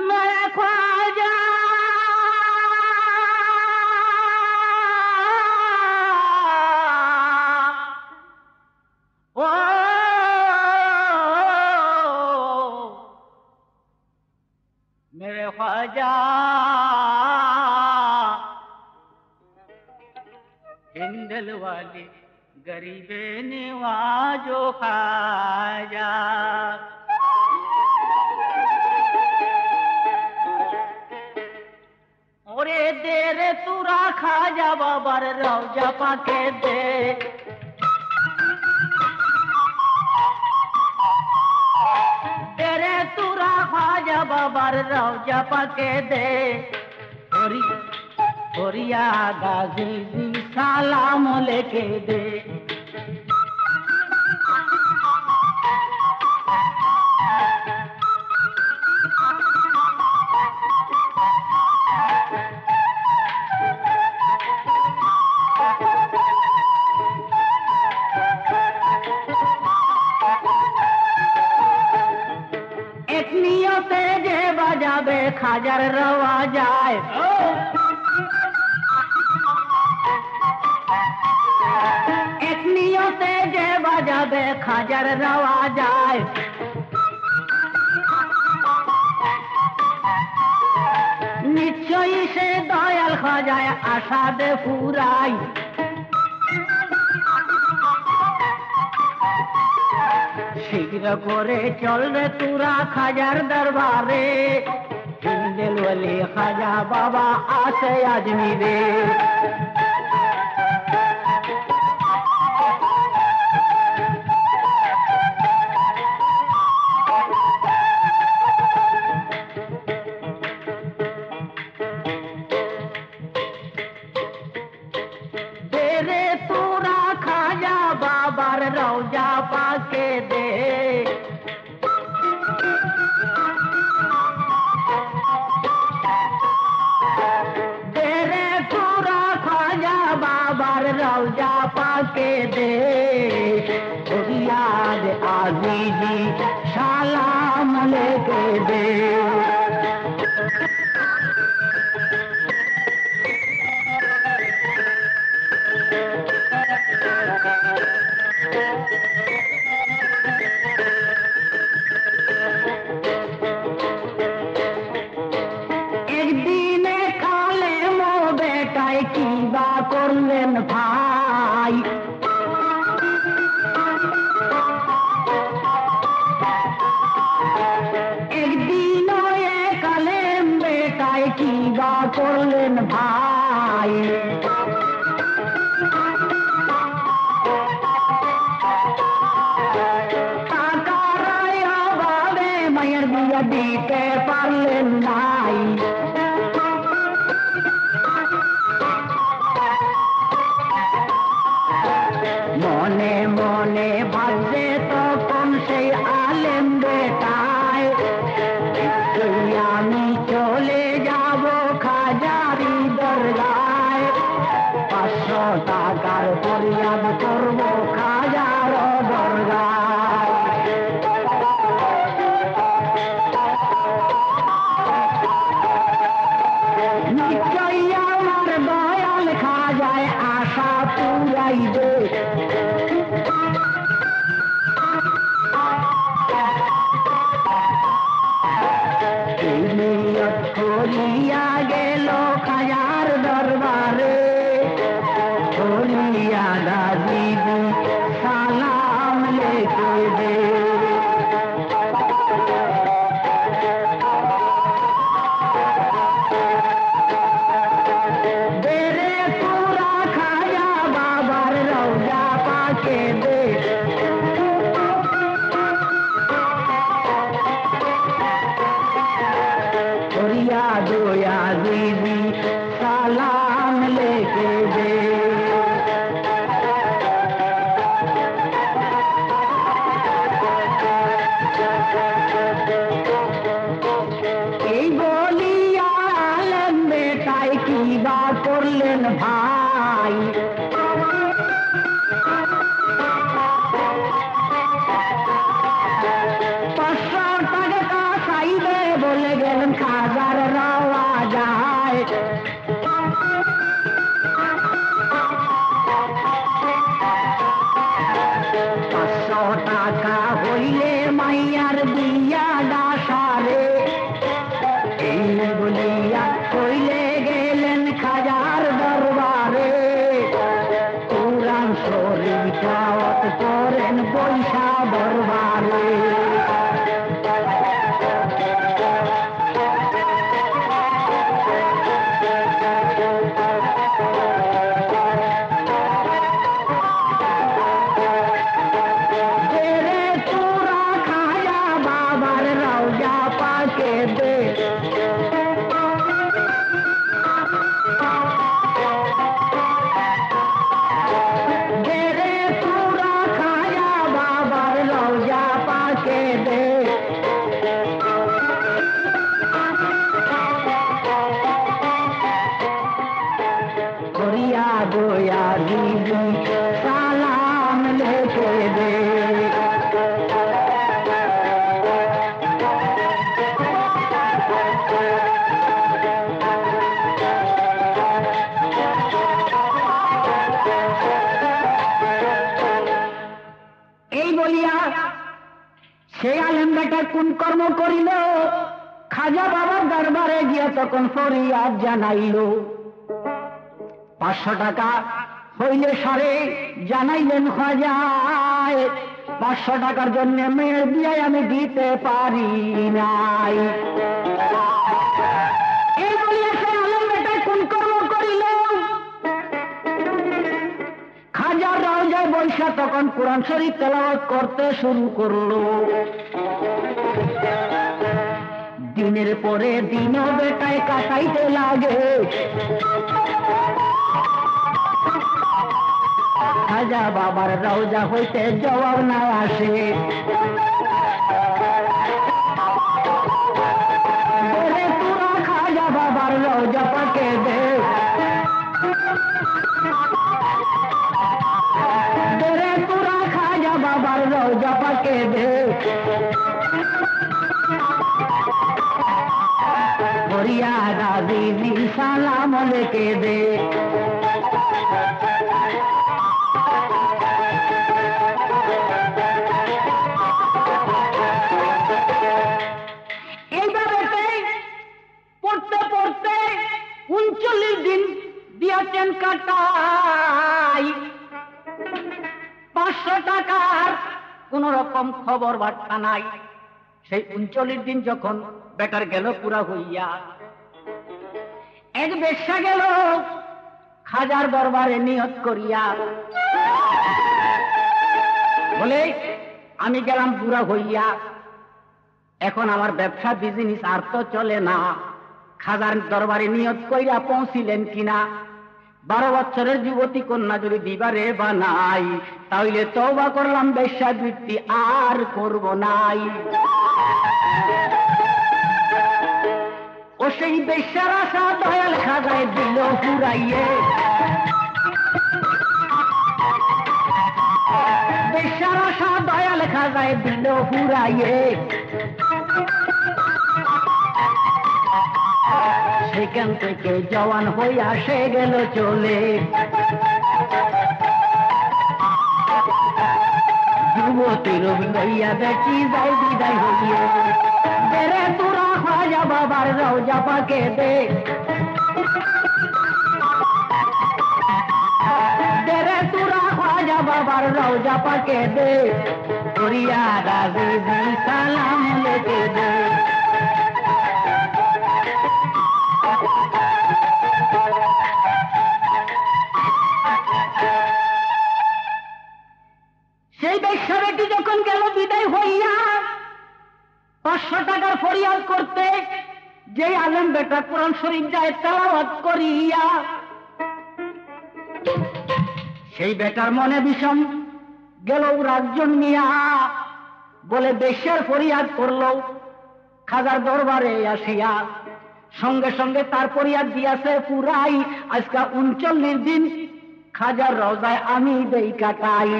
मेरे ख्वाजा ओ मेरे ख्वाजा हिंदल वाले गरीबे नवाजो ख्वाजा ओरे दे रे तुरा खाजा बाबर रौजा पाके दे तेरे तुरा खाजा बाबर रौजा पाके दे ओरिया गाजी जी सलाम लेके दे एक नियते जे बजाबे खाजर रवा जाए एक नियते जे बजाबे खाजर रवा जाए निश्चयই সে দয়াল খাজায় আশা দে ফুরাই শীঘ্র করে চল রে তুরা খাজার দরবারে হিন্দেল ওলি খাজা বাবা আসে আজমিরে तेरे तुरा खाजा बाबर रौजा पाके दे तेरे तुरा खाजा बाबर रौजा पाके दे याद आजी जी सलाम लेके दे একদিনে কালে মো বেটায় কি বা করলেন ভাই একদিন কালে বেটায় কি বা করলেন ভাই মায়ের বিয়ে দিতে পারলেন নাই মনে মনে ভাবছে তখন সেই আলেম বেটায় আমি চলে যাব খাজারি দরগায় বা করলেন ভাই। 500 টাকা চাইবে বলে গেলেন খাজার রাওয়া যায়। 500 টাকা হইলে মাইয়ার বিয়া ডাসারে, এই বলিয়া কইলে গেলেন খাজার দরবারে। কুরআন শরীফ তেলাওয়াত করেন বৈশা দরবারে। गोया दीदी सलाम लेके दे। এই বলিয়া সেই আলেম বেটা কোন কর্ম করিল, খাজা বাবার দরবারে গিয়া তখন ফরিয়াদ জানাইল। 500 টাকা হইলে সারে জানাইলেন খাজায়, 500 টাকার জন্য মেয়ের বিয়ে আমি দিতে পারি নাই। এই বলিয়া সেই আলেম বেটা কোন কর্ম করিল, খাজার রওজায় বৈশা তখন কোরআন শরীফ তেলাওয়াত করতে শুরু করলো। দিনের পরে দিন বেটায় কাটাইতে লাগে, খাজা বাবার রওজা হইতে জবাব না আসে। বলে তোরা খাজা বাবার রওজা পাকে দে, বলে তোরা খাজা বাবার রওজা পাকে দে। ফরিয়াদা দিদি সালাম লেকে দে। পড়তে পড়তে 39 দিন দিয়েছেন কাটাই, 500 টাকার কোন রকম খবর বার্তা নাই। সেই 39 দিন যখন বেটার গেল পুরা হইয়া, এক বেশ্যা গেল খাজার দরবারে নিয়ত করিয়া, বলে আমি গেলাম বুড়া হইয়া, এখন আমার ব্যবসা বিজনেস আর তো চলে না। খাজার দরবারে নিয়ত কইরা পৌঁছিলেন কিনা, 12 বছরের যুবতী কন্যা যদি দিবারে বানাই, তাহলে তওবা করলাম বেশ্যা বৃত্তি আর করব নাই। ও সেই বেশ্যার আশা দয়াল খাজায় দিল ফুরাইয়ে, বেশ্যার আশা দয়াল খাজায় দিল ফুরাইয়ে। সেখান থেকে জওয়ান হয়ে আসে গেল চলে, যুবতীর লইয়া বেটি যাই বিদায় হইয়ে। বেরে তোরা খাজা বাবার রওজা পাকে দে, বেরে তোরা খাজা বাবার রওজা পাকে দে। ফরিয়াদা দিদি সালাম লেকে দে। সেই বেশ্যা বেটি যখন গেল বিদায় হইয়া, 500 টাকার ফরিয়াদ করতে যে আলেম বেটা কোরআন শরীফ যায় তেলাওয়াত করিয়া, সেই বেটার মনে বিষম গেল রাজ্জন নিয়া। বলে বেশ্যার ফরিয়াদ করলো খাজার দরবারে আসিয়া, সঙ্গে সঙ্গে তার পরিয়াদ দিয়াছে পুরাই। আজকে 39 দিন খাজার রওজায় আমি দেই কাটাই।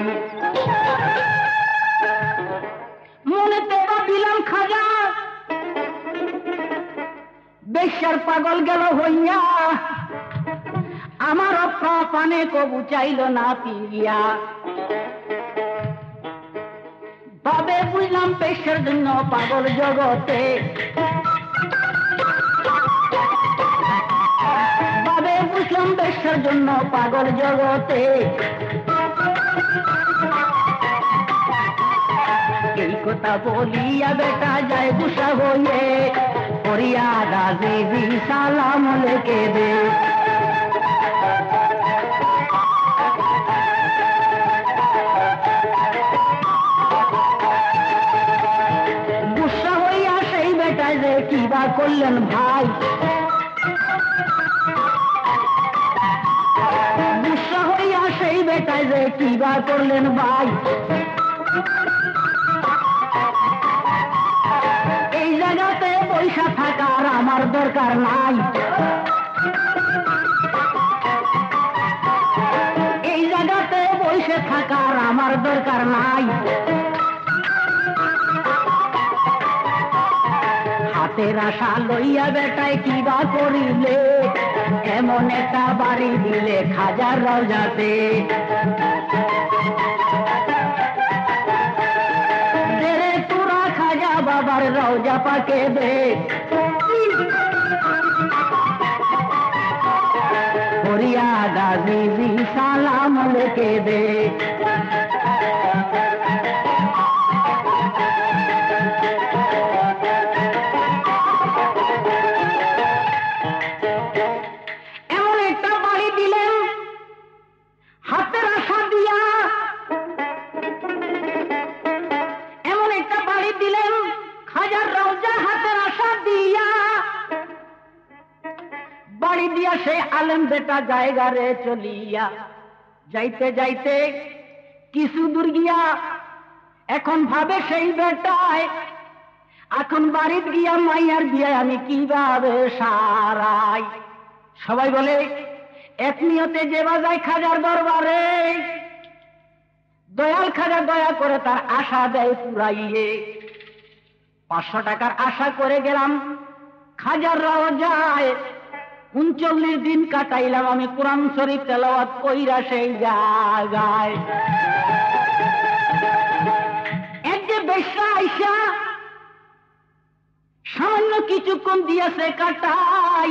মনেতে ভাবিলাম খাজা বেশ্যার পাগল গেল হইয়া, আমার পানে কবু চাইল না ফিরিয়া। ভাবে বুঝলাম বেশ্যার জন্য পাগল জগতে, ভাবে বুঝলাম বেশ্যার জন্য পাগল জগতে। এই কথা বলিয়া বেটা যায় গুসা হয়ে, ফরিয়াদ আজিজি সালাম লেকে দে। গুসা হইয়া সেই বেটায় যে কিবা করলেন ভাই, গুসা হইয়া সেই বেটায় যে কিবা করলেন ভাই। এই জায়গাতে পয়সা থাকার আমার দরকার নাই, এই জায়গাতে বসে থাকার আমার দরকার নাই। হাতের আশা লইয়া বেটায় কিবা করিলে, এমন একটা বাড়ি দিলে খাজার রওজাতে। তোরা খাজা বাবার রওজা পাকে দে, ফরিয়াদ আজিজি সালাম লেকে দে। এমন একটা বাড়ি দিলেন হাতের আশা দিয়া, এমন একটা বাড়ি দিলেন খাজার রওজা হাতের আশা দিয়া। বাড়ি দিয়া সে আলেম বেটা জায়গারে চলিয়া, যাইতে যাইতে কিছু দূর গিয়া এখন ভাবে সেই বেটায়, এখন বাড়িতে গিয়া মাইয়ার বিয়ায় আমি কিভাবে সারাই। সবাই বলে এক নিয়তে যেবা যায় খাজার দরবারে, দয়াল খাজা দয়া করে তার আশা দেয় পুরাইয়ে। 500 টাকার আশা করে গেলাম খাজার রওজায়, 39 দিন কাটাইলাম আমি কোরআন শরীফ তেলাওয়াত কইরা সেই জায়গায়। এক যে বেশ্যা আইসা সামান্য কিছুক্ষণ দিয়েছে কাটাই,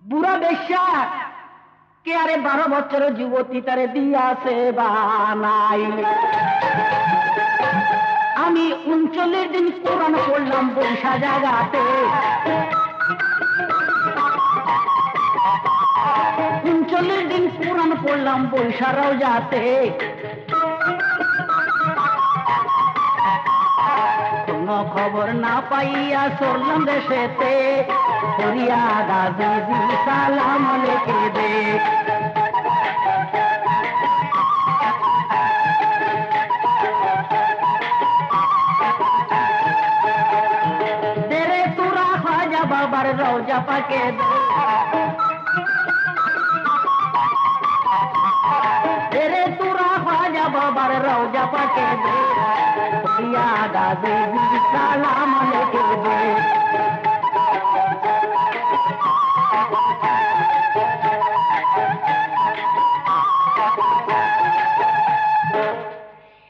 বুড়া বেশ্যা কে আরে 12 বছরের যুবতী তারে দিয়াছে বানাই। আমি 39 দিন কোরআন পড়লাম বৈশা জায়গাতে, 39 দিন কোরআন পড়লাম বৈশা রওজাতে। কোনো খবর না পাইয়া চললাম দেশেতে, ফরিয়াদ আজিজি সালাম লেকে দে। তেরে তোরা খাজা বাবার রওজা পাকে দে, तेरे तुरा ख्वाजा बाबर रौजा पाके दे, फरियाद आज़ीज़ी सलाम लेके दे।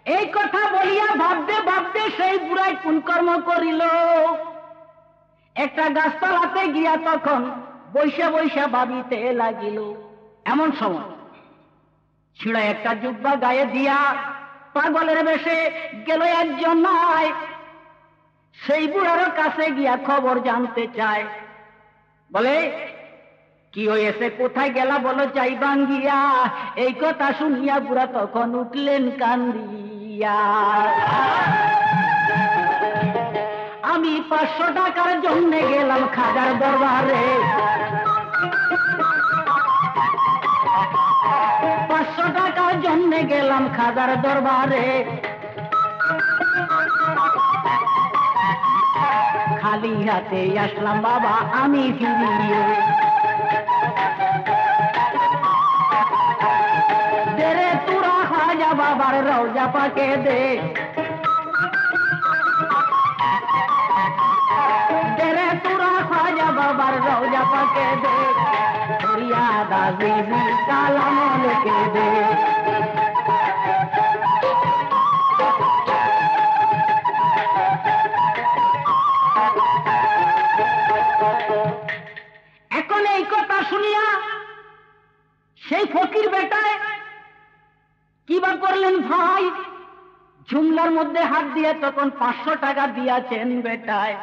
এই কথা বলিয়া ভাবতে ভাবতে সেই বুড়াই কোন কর্ম করিল। একটা গাছতলাতে গিয়া তখন বৈশা বৈশা ভাবিতে লাগিল। এমন সময় ছিঁড়া একটা জুব্বা গায়ে দিয়া পাগলের বেশে গেল একজন নাই। সেই বুড়ার কাছে গিয়া খবর জানতে চায়, বলে কি হয়েছে, কোথায় গেলা বলো চাই বাঙ্গিয়া। এই কথা শুনিয়া বুড়া তখন উঠলেন কান্দিয়া। আমি 500 টাকার জন্য গেলাম খাজার দরবারে, 500 টাকার জন্য গেলাম খাজার দরবারে। খালি হাতে আসলাম বাবা আমি ফিরিয়ে। দেরে তোরা খাজা বাবার রওজা পাকে দে, দেরে তোরা খাজা বাবার রওজা পাকে দে, ফরিয়াদ আজিজি সালাম লিখে দে। এখন এই কথা শুনিয়া সেই ফকির বেটায় কিবা করলেন ভাই, ঝুমলার মধ্যে হাত দিয়ে তখন 500 টাকা দিয়াছেন বেটায়।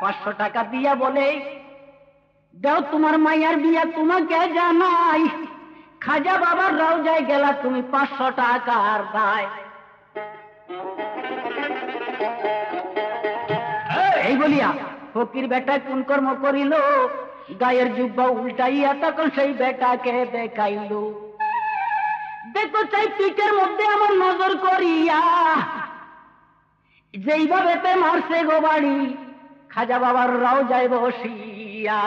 500 টাকা দিয়া বলে, দেও তোমার মাইয়ার বিয়া তোমাকে জানাই, খাজা বাবার রওজায় গেলা তুমি 500 টাকার দায়। এই বলিয়া ফকির বেটা কোন কর্ম করিল, গায়ের জুব্বা উল্টাইয়া তখন সেই বেটাকে দেখাইল। দেখো চাই পিঠের মধ্যে আমার নজর করিয়া, যেইভাবে তে মারছে গো বাড়ি খাজা বাবার রওজায় বসিয়া।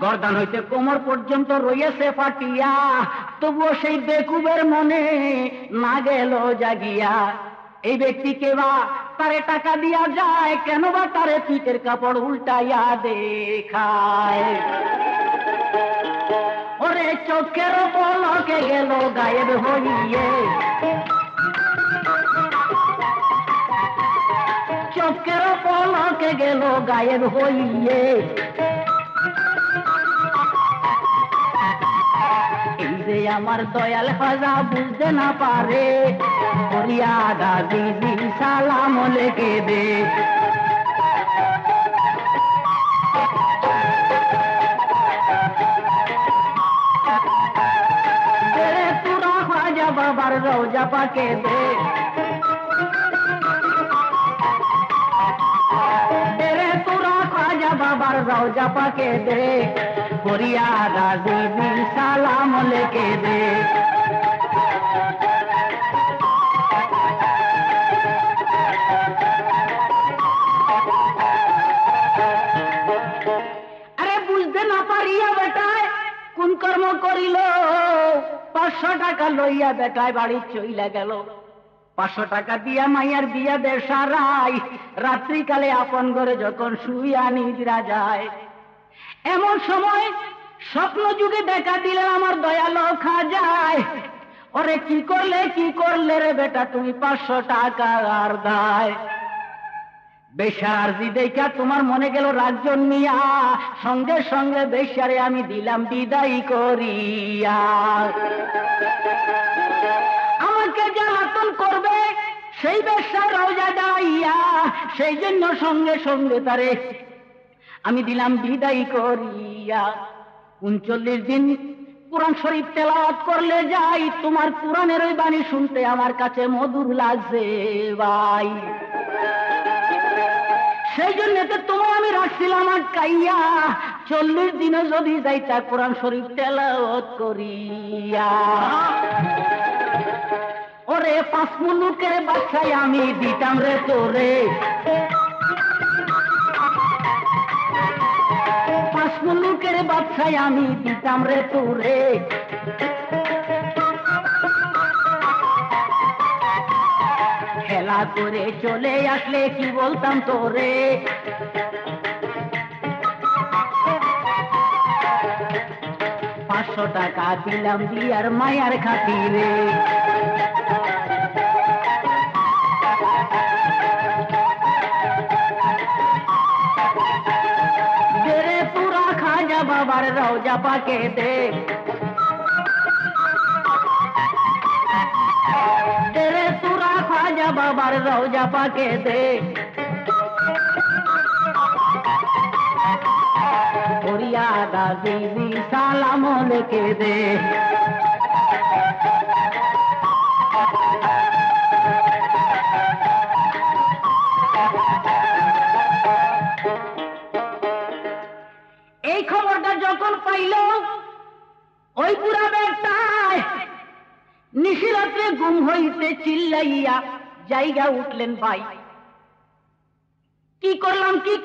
গর্দান হইতে কোমর পর্যন্ত রয়েছে ফাটিয়া, তবুও সেই বেকুবের মনে না গেল জাগিয়া। এই ব্যক্তিকে বা তারে টাকা দিয়া যায়, কেন বা তারে পিঠের কাপড় উল্টাইয়া দেখায়। ওরে চোখের পলকে গেল গায়েব হইয়ে, চোখের পলকে গেল গায়েব হইয়ে। এই যে আমার দয়াল খাজা বুঝতে না পারে, ফরিয়াদ আজিজি সালাম লিখে দে। তোরা খাজা বাবার রওজা পাকে দে, তোরা খাজা বাবার রওজা পাকে দে, ফরিয়াদ আজিজি সালাম লিখে দে। আরে বুঝতে না পারিয়া বেটায় কোন কর্ম করিল, 500 টাকা লইয়া বেটায় বাড়ি চইলা গেল। 500 টাকা দিয়া মাইয়ার বিয়া দে সারাই, রাত্রিকালে আপন ঘরে যখন শুইয়া নিদ্রা যায়। এমন সময় স্বপ্ন যুগে দেখা দিলেন আমার দয়ালো খাজায়। ওরে কি করলে রে বেটা তুমি 500 টাকা আর দায়। বেশার জি দেখা তোমার মনে গেল রাজ্য নিয়া, সঙ্গে সঙ্গে বেশারে আমি দিলাম বিদায় করিয়া। আমাকে জ্বালাতন করবে সেই বেশার রওজা যাইয়া, সেই জন্য সঙ্গে সঙ্গে তারে আমি দিলাম বিদায় করিয়া। 39 দিন কুরআন শরীফ তেলাওয়াত করলে যাই, তোমার কুরআনের ওই বাণী শুনতে আমার কাছে মধুর লাগছে ভাই। সেই জন্য তো তোমার আমি রাখছিলাম আটকাইয়া, 40 দিনে যদি যাইতা কুরআন শরীফ তেলাওয়াত করিয়া। ওরে 5 মুলুকের বাদশায় আমি দিতাম রে তোরে, 5 মুলুকের বাদশায় আমি দিতাম রে তোরে। খেলা করে চলে আসলে কি বলতাম তোরে, 500 টাকা দিলাম দিয়ার মায়ার খাতিরে। দেরে পুরা খাজা বাবার রওজা পাকে দে, দেরে পুরা খাজা বাবার রওজা পাকে দে। ফরিয়াদ আজিজি সালাম লিখে দে। এই খবরটা যখন পাইল ওই পুরা বেটায় নিশিরাত্রে ঘুম হইতে চিল্লাইয়া জায়গা উঠলেন ভাই। কি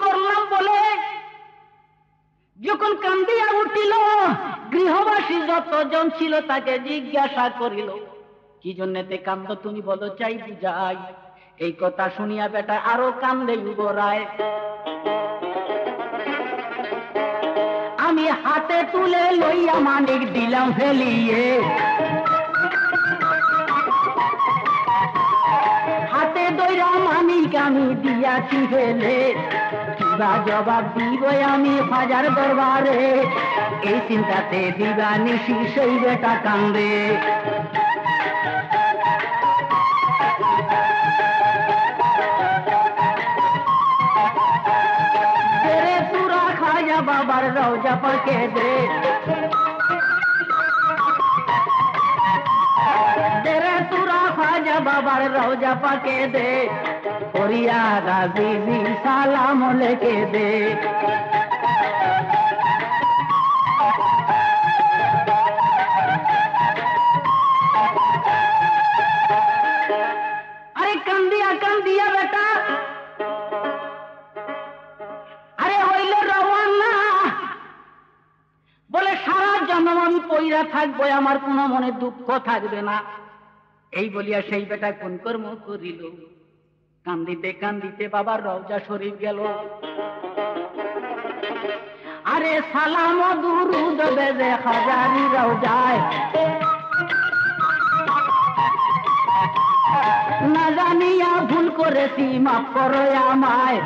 করলাম বলে যখন কান্দিয়া উঠিল, গৃহবাসী যতজন ছিল তাকে জিজ্ঞাসা করিল, কি জন্যতে কান্দ তুমি বলো, চাই বুঝাই। এই কথা শুনিয়া বেটা আরো কান্দে উগরায়। আমি হাতে তুলে লইয়া মানিক দিলাম ফেলিয়ে, হাতে দইরা মানিক আমি দিয়াছি ফেলে, কিবা জবাব দিব আমি হাজার দরবারে। এই চিন্তাতে দিবা নিশি সেই বেটা কান্দে। তেরে তুরা খাজা বাবার রওজা পাকে দে, তেরে তুরা খাজা বাবার রওজা পাকে দে, ফরিয়াদা বিবি সালাম লেকে দে। আরে কান্দিয়া বেটা আরে হইল রওয়ানা। বলে সারা জন্ম আমি পইরা থাকবো, আমার কোনো মনে দুঃখ থাকবে না। এই বলিয়া সেই বেটা কোন কর্ম করিল, কান্দিতে কান্দিতে বাবার রওজা শরীফ গেল। আরে সালাম দুরুদ বেজে হাজারি রওজায়, না জানিয়া ভুল করেছি মাফ করো আমায়,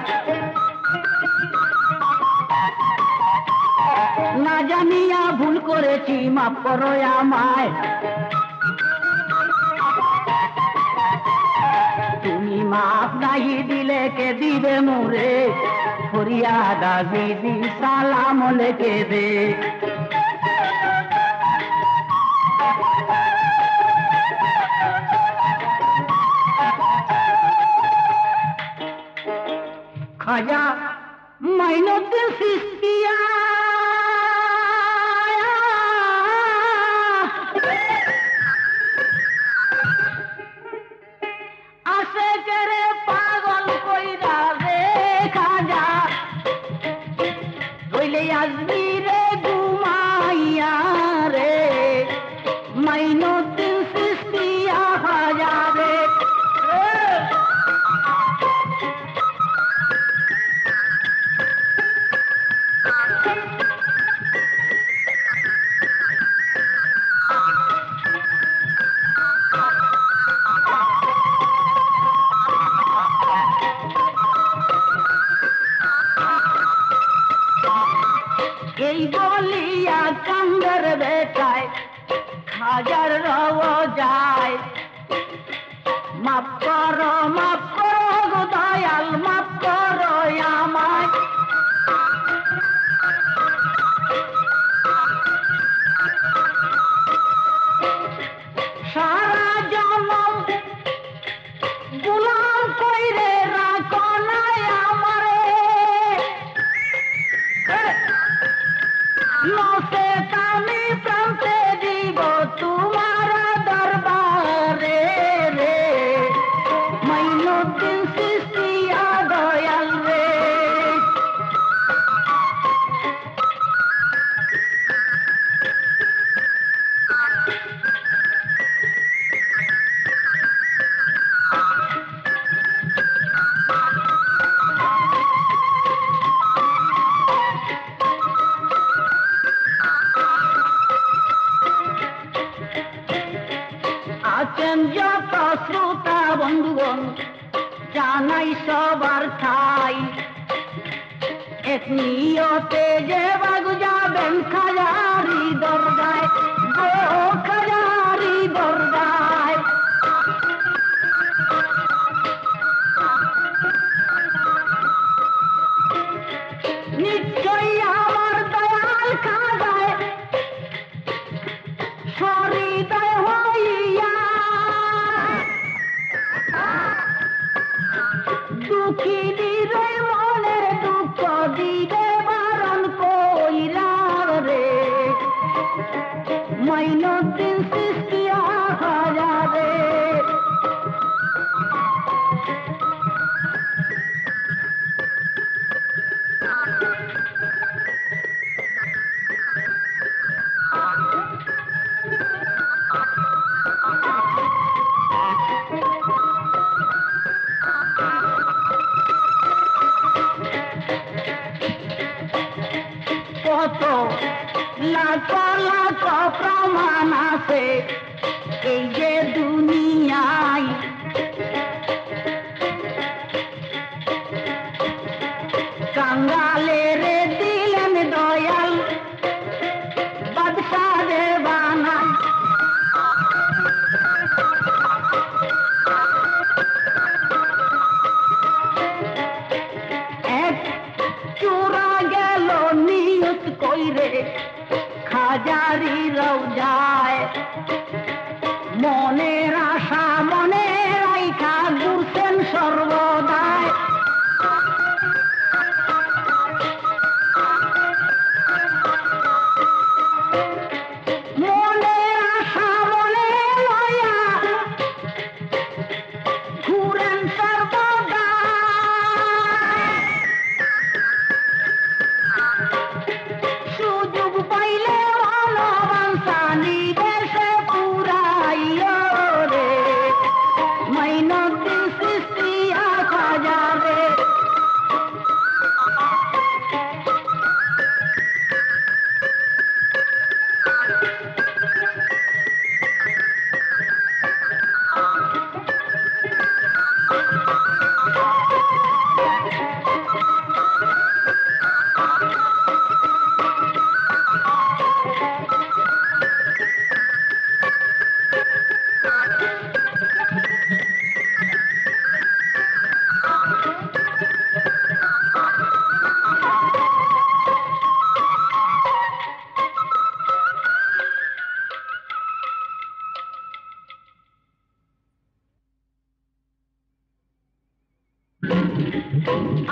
না জানিয়া ভুল করেছি মাফ করো আমায়। তুমি মাফ নাই দিলে কে দিবে মোরে, ফরিয়াদা বিবি সালাম লেকে দে। খাজা মাইনুদ্দিন চিশতিয়া আসে কেরে পাগল কইরা রে খাজা, হইলে আজমিরে ঘুমাইয়া রে, মাইনুদ্দিন চিশতিয়া খাজা রে। এই বলিয়া কান্দের বেটায় হাজার রওজায়, মাফ করো গো দয়াল, মাফ করো আমায়। সারা জন্ম গুলাম কইরে রাখো নাই আমারে, নসে আমি প্রান্তে দিব তোমার দরবারে রে, মাইনুদ্দিন চিশতিয়া দয়াল রে। আছেন যত শ্রোতা বন্ধুগণ জানাই সবার ঠাই, এক নিয়তে যে বাগু যাবেন খাজারি দরগায়, গো খাজারি দরগায়। নিশ্চয়ই আমার দয়াল খাজায় হৃদয় হইয়া, দুঃখিনীর মনের দুঃখ দিবে বারণ কইরা লাখ লাখ প্রমাণ আছে এই যে দুনিয়ায়। কাঙ্গালের দিলেন দয়াল বাদশাহে বানাই। এক চূড়া গেল নিয়ত কইরে খাজারি রওজায়, মনের আশা মনে রাইখা ঘুরছেন সর্বদায়। মনের আশা মনে লইয়া ঘুরেন সর্বদায়। সুযোগ পাইলে ভালোবাসা নিদেশে পুরাইও রে, মাইনুদ্দিন চিশতি খাজা রে।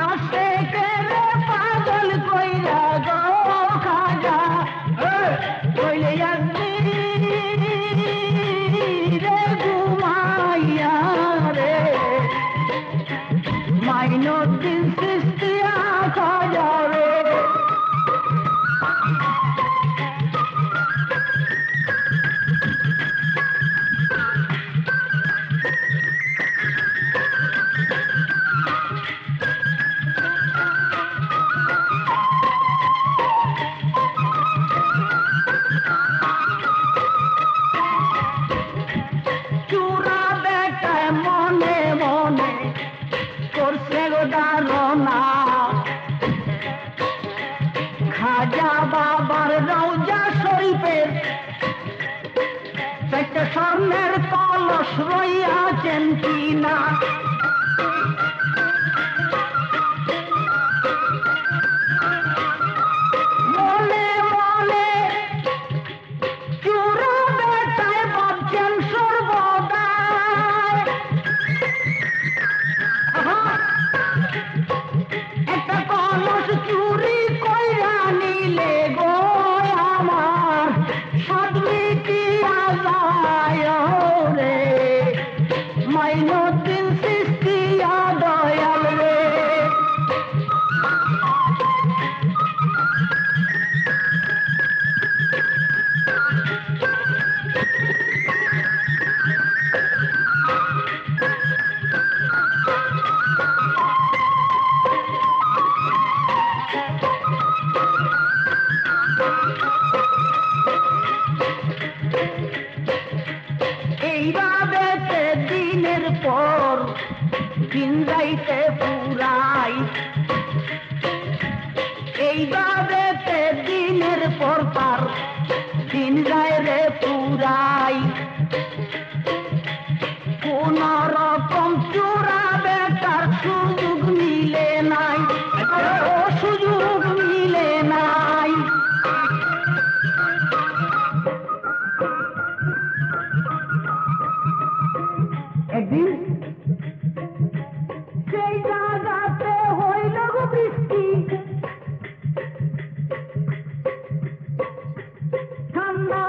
আশেকেরে পাগল কইরা গো খাজা কইলে একদিন রে ঘুমাইয়া রে, মাইনুদ্দিন চিশতি খাজা রে। চূড়া বেটায় মনে মনে করছে গো ধারণা, খাজা বাবার রওজা শরীফের একটা স্বর্ণের কলস রইয়াছেন কিনা। মনে মনে চূড়া বেটায় ভাবছেন সর্বদাই। একটা কলস চুরি কইরা নিলে গো আমার সাধবি কি আজায় রে, মাইনুদ্দিন চিশতি দয়াল রে। এইভাবে দিনের পর দিন যাইতে পুরাই, এইভাবে দিনের পর পার দিন যায় রে পুরাই। কোন রকম চূড়া বেটার সুযোগ মিলে নাই, ও সুযোগ মিলে নাই। একদিন সেই জায়গাতে হইল গো বৃষ্টি, ঠান্ডা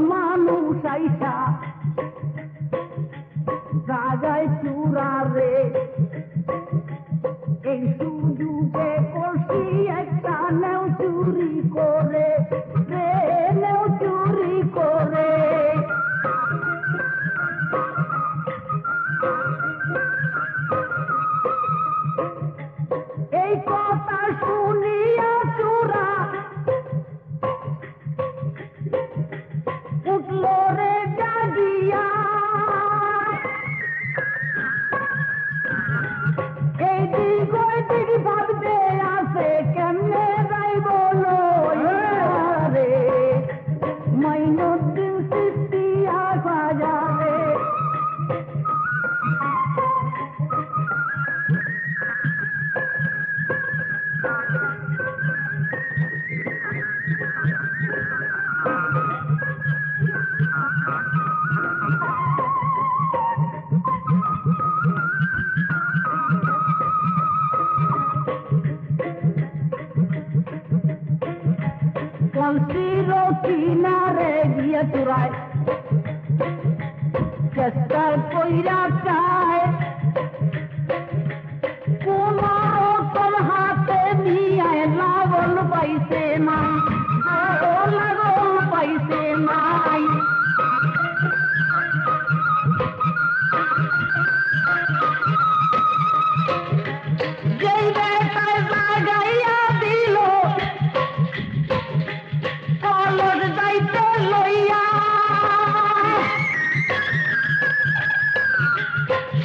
মানুষ আইসা জাগায় চূড়া রে এই সুযোগে করছি একটা নেও চুরি করে রে নেও চুরি করে এই কথা শুনিয়া চূড়া উঠল রে জাগিয়া এই দিক ওই দিক ভাবতে আসে কেমনে যাইব রে মাইনুদ্দিন চিস্তিয়া খাজা রে কলসির কিনারে গিয়ে চূড়ায় চেষ্টা কইরা চায় কোন রকম হাতে নিয়ে লাগল পাইছে না লাগল পাইছে নাই যেই বেটায় জাগাইয়া দিল কলর যাইতে লইয়া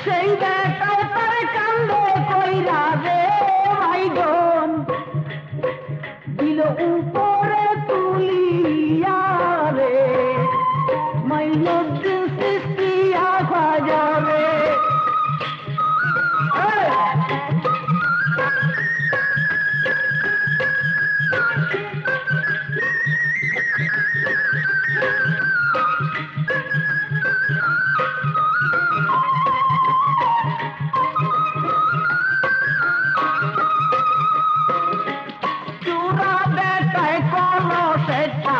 সেই বেটায় তার কান্দে কইরা রে ভাইগন দিল উপরে তুলিয়া রে মাইনুদ্দিন চিস্তিয়া খাজা রে চূড়া বেটায় কলসেটা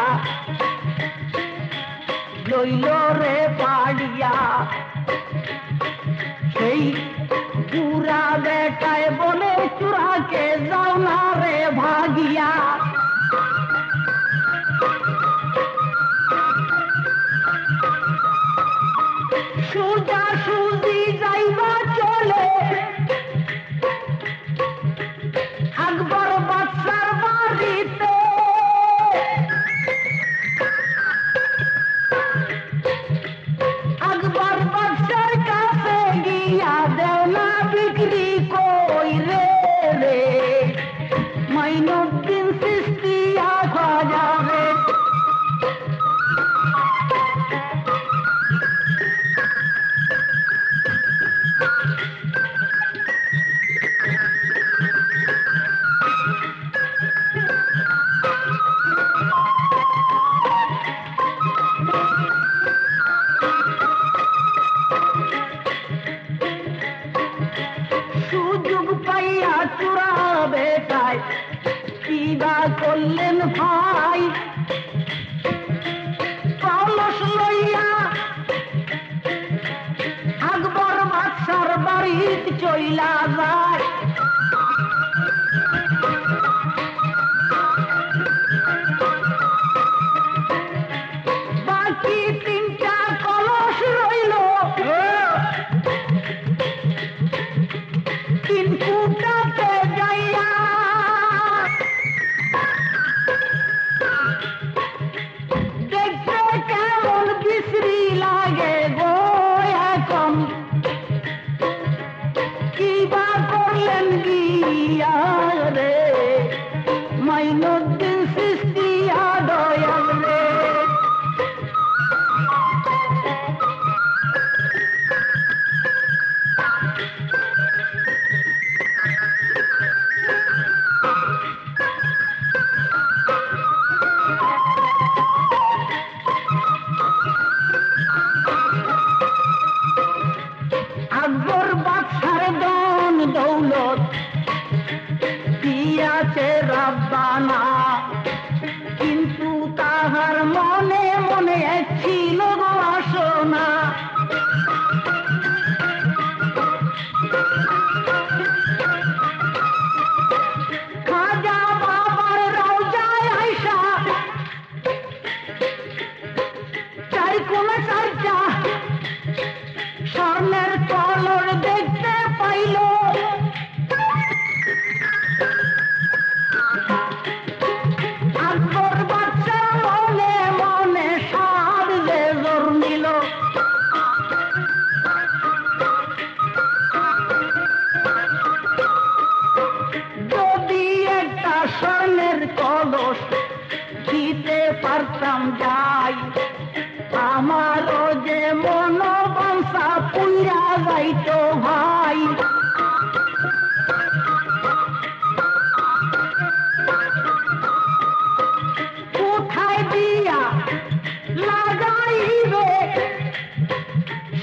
লইল রে পাড়িয়া সেই পুরা বেটায় বলে চূড়াকে যাও না রে ভাগিয়া সূর্যা সুজি যাইবা চলে আকবর বাদশার বাড়িতে আকবর বাদশার কাছে গিয়া দেও না বিক্রি কই রে রে মাইনুদ্দিন চিস্তিয়া খাজা রে সুযোগ পাইয়া চূড়া বেটায় কিবা করলেন ভাই কলস লইয়া আকবর বাদশার বাড়িতে চইলা যায় বাকি তিনটা কলস রইল তিন ফুটাতে যাইয়া দেখতে কেমন বিশ্রী লাগে গো এখন কিবা ছিল গো আসনা খাজা বাবার রওজায় আইসা চার কোনা চারটা স্বর্ণের কলর দেখতে পাইল আকবর বাচ্চা মনে মনে সার যে জোর নিল যদি একটা স্বর্ণের কলস দিতে পারতাম যাই আমারও যে মনোবাঞ্ছা পুইরা যাইতো ভাই কোথায় দিয়া লাগাইবে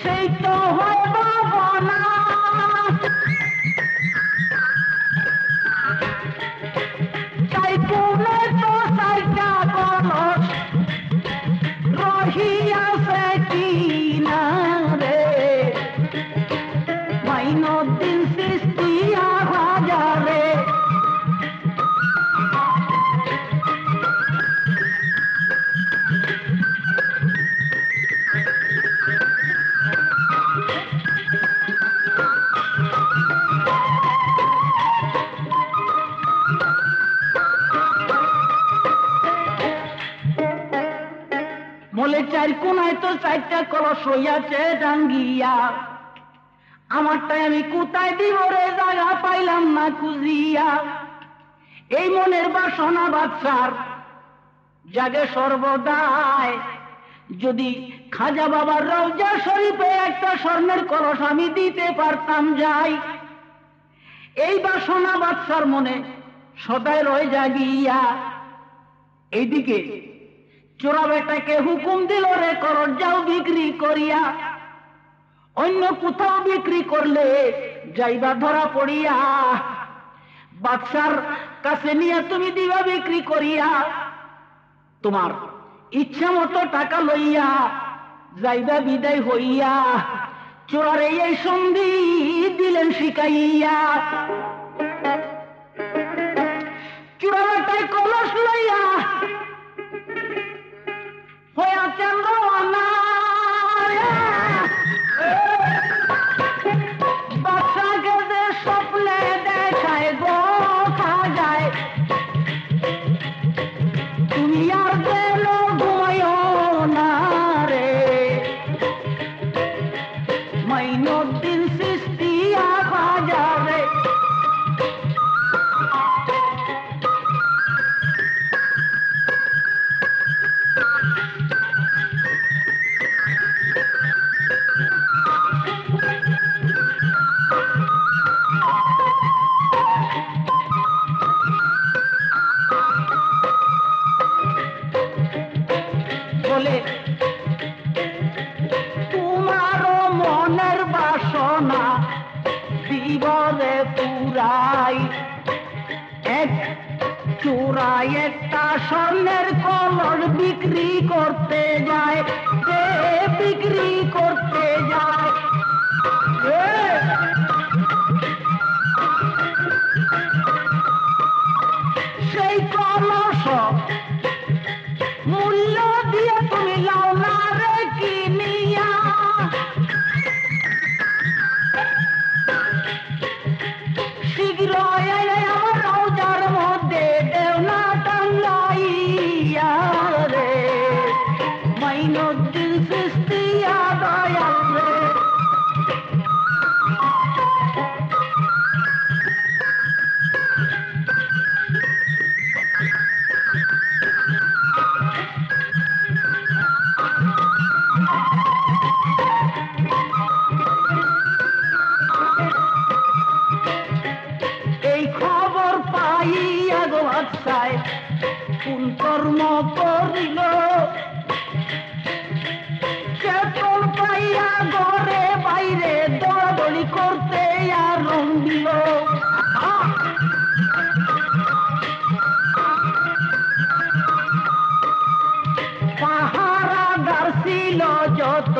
সেই তো হয় বাবা না তাই কোনে তো সাইটা কলস রহিয়াছে কি না রে মাইনুদ্দিন চিশতিয়া হাজারে বলে চার কোনায় তো চারটা কলস হইয়াছে ডাঙ্গিয়া আমারটাই আমি কোথায় দিব রে জায়গা পাইলাম না খুঁজিয়া এই মনের বাসনা বাদশার জাগে সর্বদাই যদি খাজা বাবার রওজা শরীফে একটা স্বর্ণের কলস আমি দিতে পারতাম যাই এই বাসনা বাদশার মনে সদাই রয়ে জাগিয়া এইদিকে চোরা বেটাকে হুকুম দিল রে করর যাও বিক্রি করিয়া অন্য কোথাও বিক্রি করলে যাইবা ধরা পড়িয়া বাদশার কাছে নিয়ে তুমি দিবা বিক্রি করিয়া তোমার ইচ্ছা মতো টাকা লইয়া যাইবা বিদায় হইয়া চোরার এই সন্ধি দিলেন শিখাইয়া চোরা বেটায় কলস লইয়া হইয়াছেন রওনা বাদশাকে যে স্বপ্নে দেখায় গো খাজায় তুমি আর যেন ঘুমাইও না রে মাইনুদ্দিন চিশতিয়া হাজারে বলে তোমারও মনের বাসনা জীবনে পুরাই এক চোরাই একটা স্বর্ণের কলস বিক্রি করতে যায় বিক্রি করতে যায় সেই কলস মূল্য দিয়ে তুমি লাও না রে কিনিয়া শীঘ্র এলে আমার রওজার মধ্যে দেও না টাঙ্গাইয়া রে মাইনুদ্দিন চিশতিয়া দয়াল রে কোন কর্ম করিল দিল যত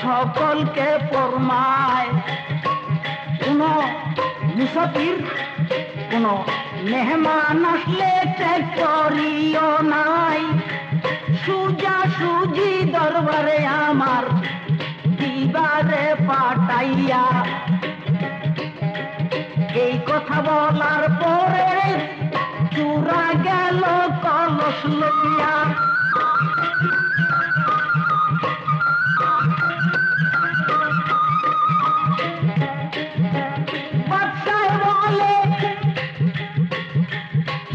সকলকে ফরমায় কোন মুসাফির কোন মেহমান আসলে চেক করিও নাই সুজা সুজি দরবারে আমার দিবারে পাঠাইয়া এই কথা বলার পরে চূড়া গেল কলস লইয়া বাদশাহ বলে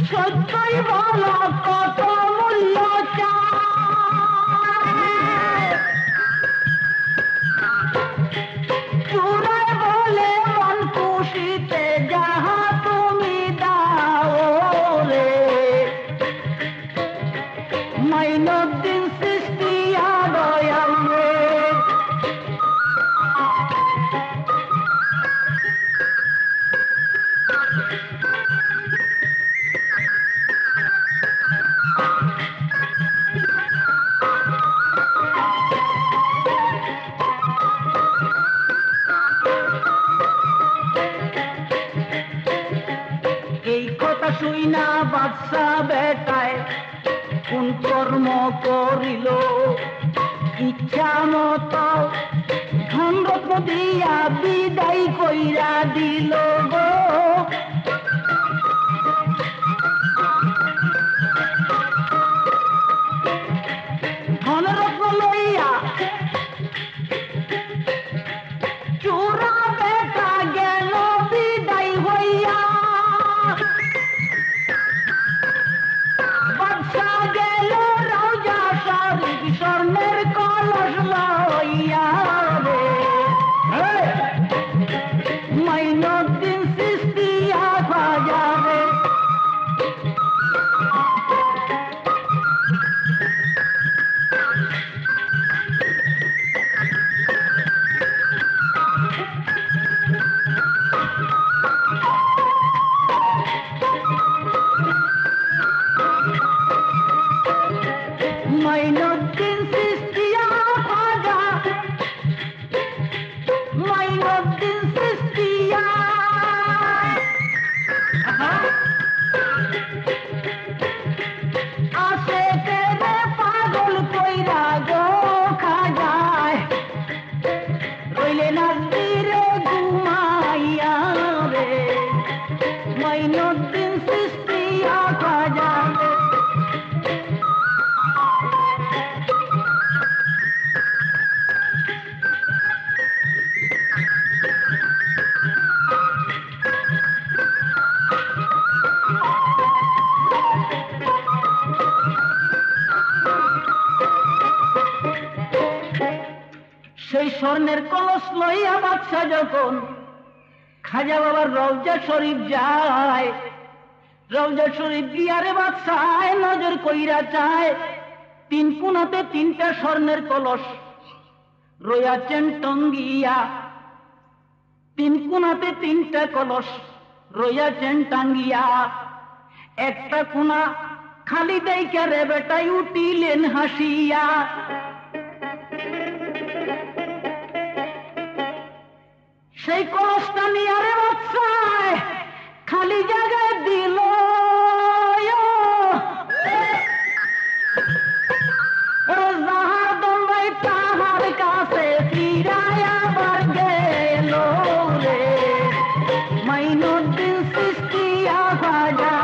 সত্যই বলো কত মূল্য চায় চূড়ায় বলে মন খুশিতে যাহা তুমি দাও রে মাইনুদ্দিন চিশতিয়া দয়াল রে এই কথা শুই না বাদশাহ বেটায় কোন কর্ম করিল ইচ্ছা মতো ধনরত্ন দিয়া বিদায় কইরা দিল গো ধনরত্ন লইয়া চূড়া বেটা গেল বিদায় হইয়া বাদশাহ গেল রওজা শরীফ স্বর্ণের কলস লইয়া রে মাইনুদ্দিন চিশতিয়া খাজা রে মাইনুদ্দিন চিশতিয়া খাজা মাইনুদ্দিন চিশতিয়া আসে কেনে পাগল কইরা গো খাজায় রইলে নাজদিরে ঘুমাইয়া রে মাইনুদ্দিন চিশতিয়া খাজা রে সেই স্বর্ণের কলস লইয়া বাদশাহ যখন খাজা বাবার রওজা শরীফ যায় রওজা শরীফ গিয়ারে বাদশাহ নজর কইরা চায় তিন কোণাতে তিনটা স্বর্ণের কলস রইয়াছেন টঙ্গিয়া তিন কোণাতে তিনটা কলস রইয়াছেন টাঙ্গিয়া একটা কোণা খালি দেইকা রে বেটাই উঠিলেন হাসিয়া সেই কলসটা নিয়ে আরে বাদশাহ খালি জায়গায় দিল যাহার দম্বাই তাহার কাছে ফিরায় আবার গেল রে মাইনুদ্দিন চিশতিয়া খাজা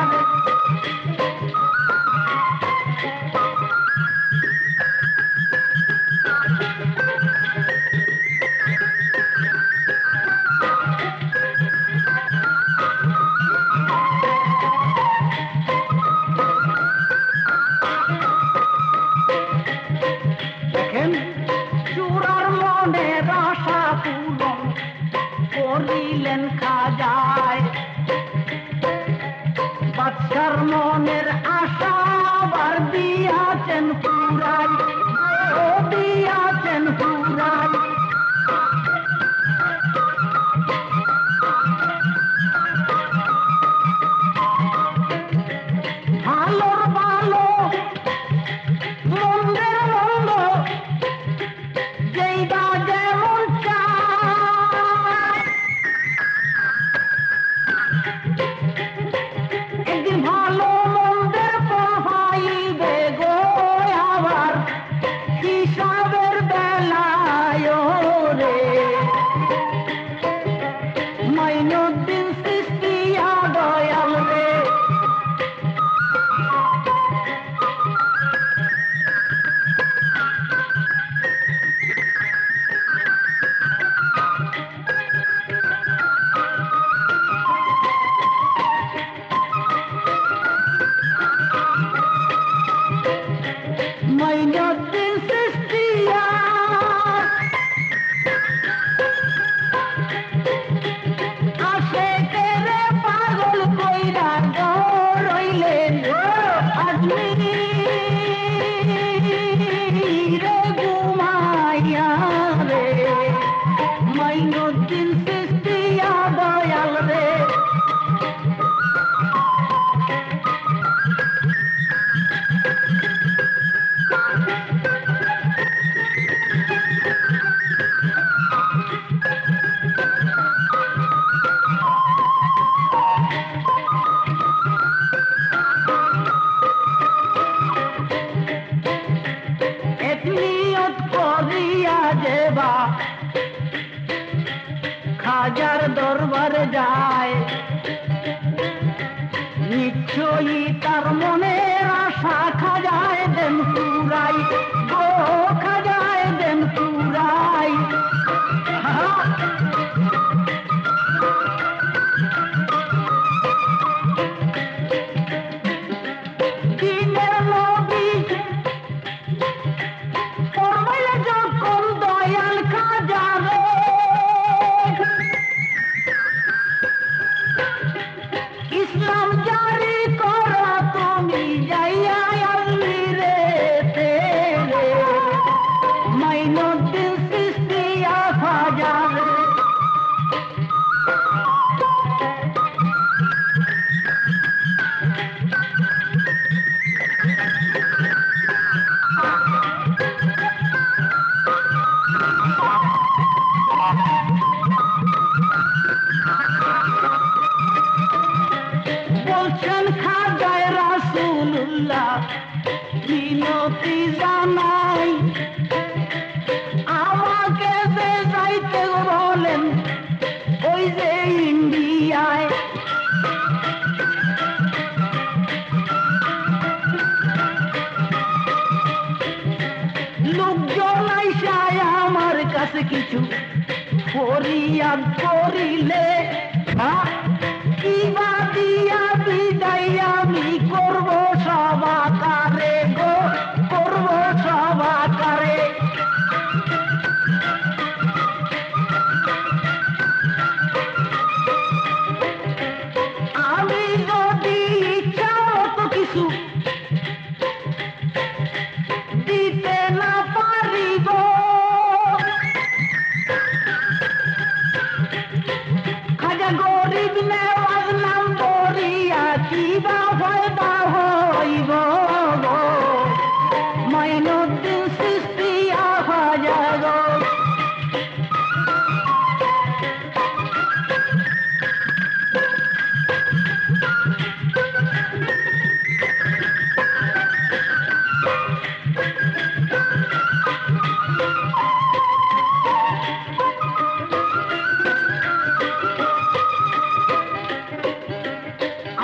ইয়া রে মাইনুদ্দিন চিশতিয়া দয়াল রে খাজার দরবারে যায় নিশ্চয়ই তার মনের আশা খাজায় দেন পুরাই গো খাজায় দেন পুরাই দিনের নবী পড়বে যখন দয়াল খাজা রে ইসলাম জারি করো তুমি যাইয়া আজমিরে তেরে মাইনুদ্দিন চিশতিয়া খাজা রে বলছেন খাজায় রাসূলুল্লাহ বিনতি জানাই আমাকে যে যাইতে বলেন ওই যে ইন্ডিয়ায় লোকজন আইসায় আমার কাছে কিছু ফরিয়াদ করিলে কিবা দিয়া বিদায় আমি করব সবাকারে গো করব সবাকারে আমি যদি ইচ্ছা মতো কিছু দিতে না পারিব খাজা গরিব নেওয়াজ নাম বলিয়া কিবা ফায়দা হইব গো মাইনুদ্দিন চিশতিয়া খাজা গো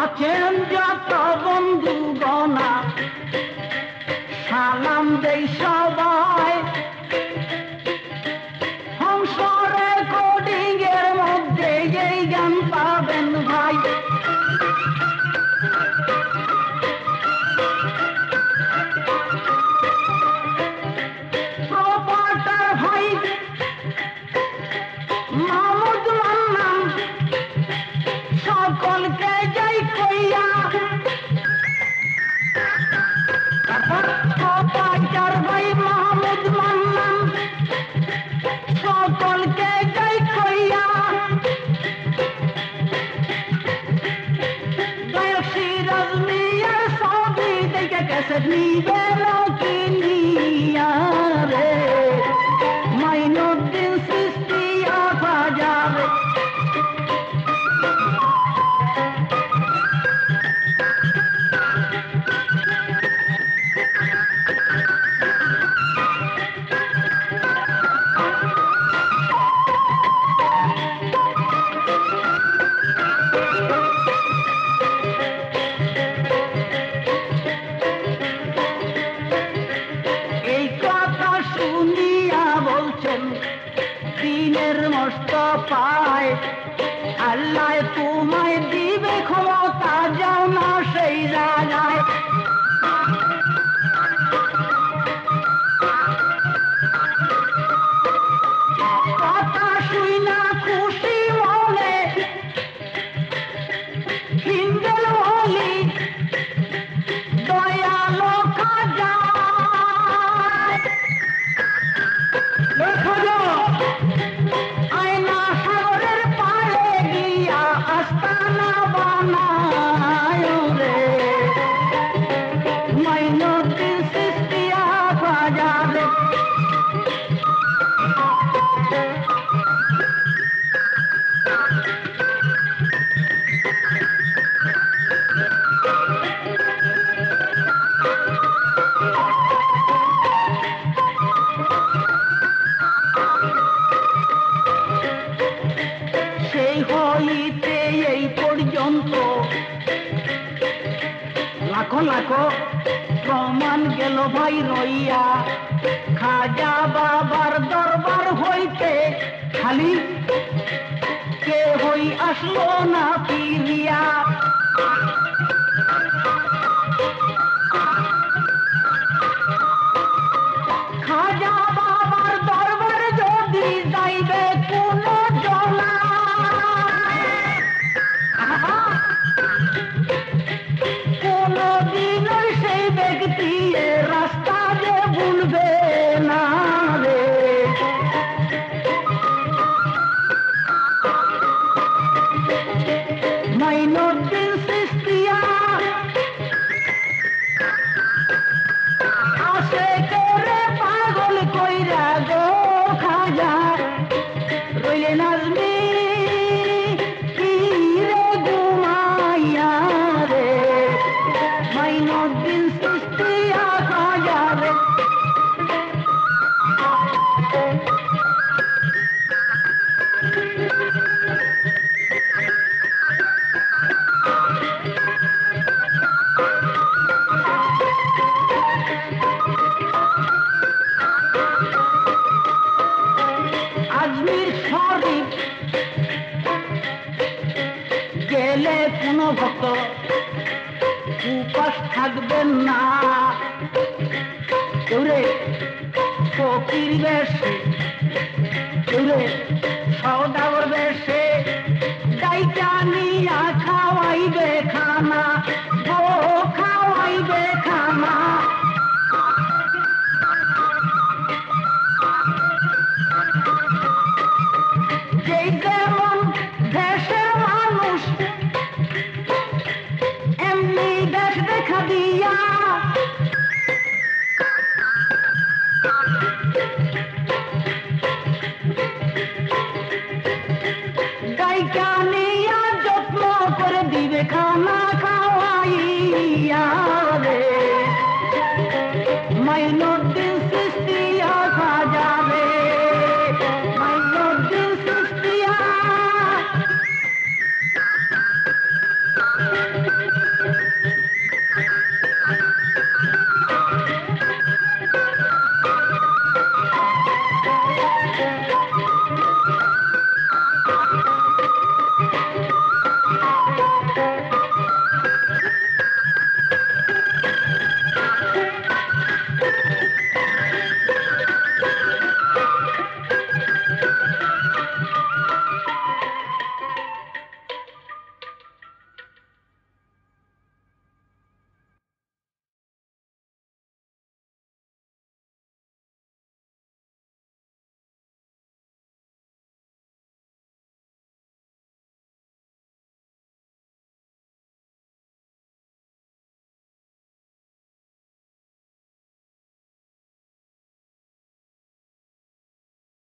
আছেন যত বন্ধু গনা সালাম দেই সবাই হংস রেকর্ডিং এর মধ্যে এই গান পাবেন ভাই প্রপার্টার ভাই মাহমুদ মান্নান সকলকে যাই কইয়া প্রপার্টার ভাই মাহমুদ মান্নান সকলকে যাই কইয়া গায়ক সিরাজ মিয়ার ছবি দেখে ক্যাসেট নিবে কিনিয়া রে মাইনুদ্দিন চিশতিয়া খাজা রে এই কথা শুনিয়া বলছেন দিনের মস্ত পায় আল্লাহ তোমায় দিবে ক্ষমতা যাও না সেই জায়গায় কথা শুই না খুশি মনে হিন্দেল বলি দয়ালো খাজা লাখো প্রমাণ গেল ভাই রইয়া, খাজা বাবার দরবার হইতে খালি কে হই আসলো না ফিরিয়া। খাজা বাবার দরবার যদি যাইবে কোন জনা, কোনদিন সেই ব্যক্তি রাস্তা যে ভুলবে না রে। মাইনুদ্দিন চিশতিয়া আসে করে পাগল কইরা গো খাজা রইলে নাজমি রে ঘুমাইয়া রে। মাইনুদ্দিন চিশতিয়া খাজা রে আজমির শরীফ গেলে কোনো ভক্ত উপাস থাকবেন না। কেউরে ফকির বেশে, কেউরে সওদাগর বেশে ডাইকা নিয়া খাওয়াইবে খানা গো, খাওয়াইবে খানা। যেই যেমন দেশের মানুষ এমনি দেশ দেখা দিয়া, ডাইকা নিয়া যত্ন করে দিবে খানা খাওয়াইয়া রে। মাইনুদ্দিন চিশতিয়া খাজা রে, মাইনুদ্দিন চিশতিয়া।